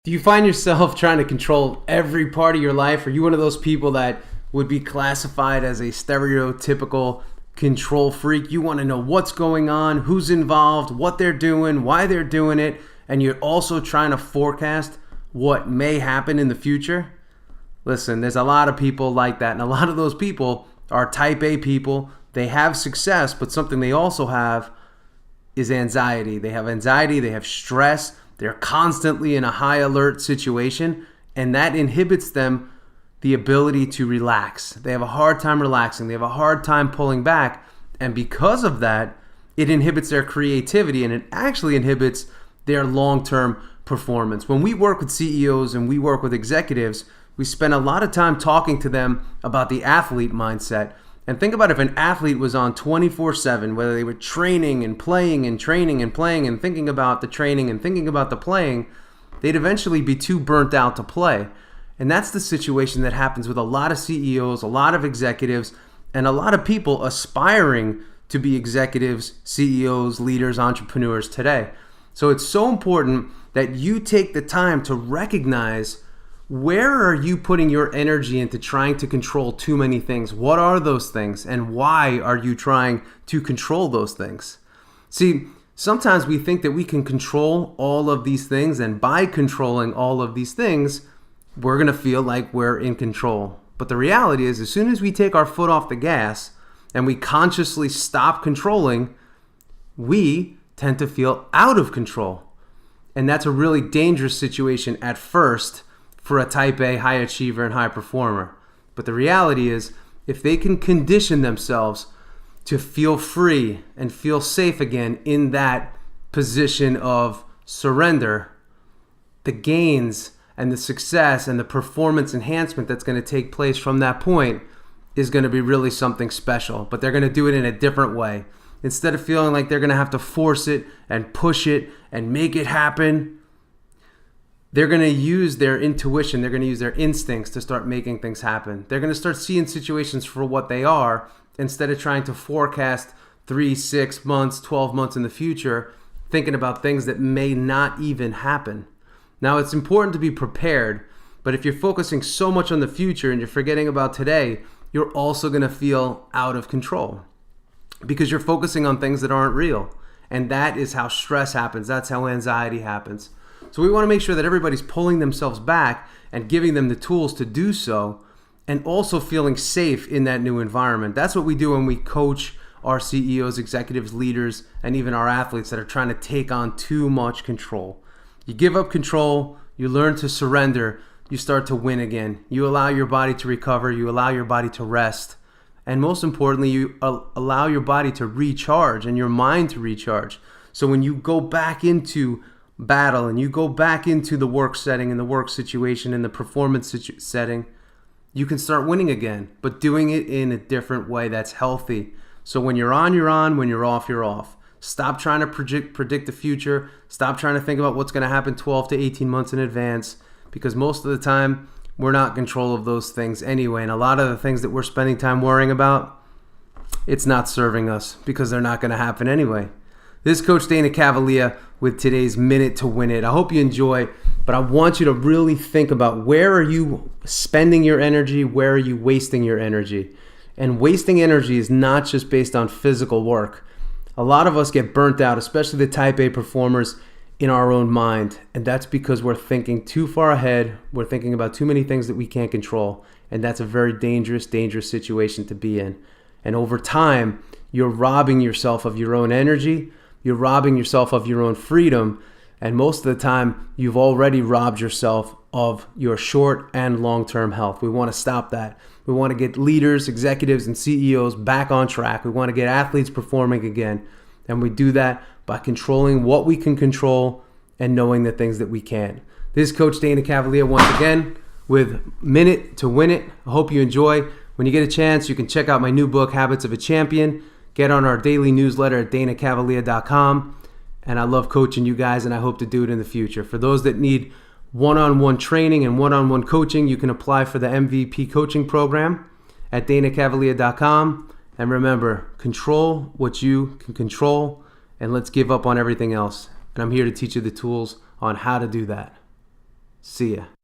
Do you find yourself trying to control every part of your life? Are you one of those people that would be classified as a stereotypical control freak? You want to know what's going on, who's involved, what they're doing, why they're doing it, and you're also trying to forecast what may happen in the future? Listen, there's a lot of people like that, and a lot of those people are type A people. They have success, but something they also have is anxiety. They have stress. They're constantly in a high alert situation, and that inhibits them the ability to relax. They have a hard time relaxing. They have a hard time pulling back, and because of that, it inhibits their creativity, and it actually inhibits their long-term performance. When we work with CEOs and we work with executives, we spend a lot of time talking to them about the athlete mindset. And think about if an athlete was on 24/7, whether they were training and playing and training and playing and thinking about the training and thinking about the playing, they'd eventually be too burnt out to play. And that's the situation that happens with a lot of CEOs, a lot of executives, and a lot of people aspiring to be executives, CEOs, leaders, entrepreneurs today. So it's so important that you take the time to recognize, where are you putting your energy into trying to control too many things? What are those things? And why are you trying to control those things? See, sometimes we think that we can control all of these things, and by controlling all of these things, we're going to feel like we're in control. But the reality is, as soon as we take our foot off the gas and we consciously stop controlling, we tend to feel out of control. And that's a really dangerous situation at first for a type A high achiever and high performer. But the reality is, if they can condition themselves to feel free and feel safe again in that position of surrender, the gains and the success and the performance enhancement that's going to take place from that point is going to be really something special. But they're going to do it in a different way. Instead of feeling like they're going to have to force it and push it and make it happen, they're going to use their intuition, they're going to use their instincts to start making things happen. They're going to start seeing situations for what they are, instead of trying to forecast 3, 6 months, 12 months in the future, thinking about things that may not even happen. Now, it's important to be prepared, but if you're focusing so much on the future and you're forgetting about today, you're also going to feel out of control because you're focusing on things that aren't real. And that is how stress happens. That's how anxiety happens. So we want to make sure that everybody's pulling themselves back and giving them the tools to do so, and also feeling safe in that new environment. That's what we do when we coach our CEOs, executives, leaders, and even our athletes that are trying to take on too much control. You give up control, you learn to surrender, you start to win again. You allow your body to recover, you allow your body to rest, and most importantly, you allow your body to recharge and your mind to recharge. So when you go back into battle and you go back into the work setting and the work situation and the performance setting, you can start winning again, but doing it in a different way that's healthy. So when you're on, you're on. When you're off, you're off. Stop trying to predict the future. Stop trying to think about what's going to happen 12 to 18 months in advance, because most of the time we're not in control of those things anyway. And a lot of the things that we're spending time worrying about, it's not serving us because they're not going to happen anyway. This is Coach DANA CAVALEA with today's Minute to Win It. I hope you enjoy, but I want you to really think about, where are you spending your energy? Where are you wasting your energy? And wasting energy is not just based on physical work. A lot of us get burnt out, especially the type A performers, in our own mind. And that's because we're thinking too far ahead. We're thinking about too many things that we can't control. And that's a very dangerous situation to be in. And over time, you're robbing yourself of your own energy. You're robbing yourself of your own freedom, and most of the time, you've already robbed yourself of your short and long-term health. We want to stop that. We want to get leaders, executives, and CEOs back on track. We want to get athletes performing again, and we do that by controlling what we can control and knowing the things that we can't. This is Coach DANA CAVALEA once again with Minute to Win It. I hope you enjoy. When you get a chance, you can check out my new book, Habits of a Champion. Get on our daily newsletter at danacavalier.com. And I love coaching you guys, and I hope to do it in the future. For those that need one-on-one training and one-on-one coaching, you can apply for the MVP coaching program at danacavalier.com. And remember, control what you can control, and let's give up on everything else. And I'm here to teach you the tools on how to do that. See ya.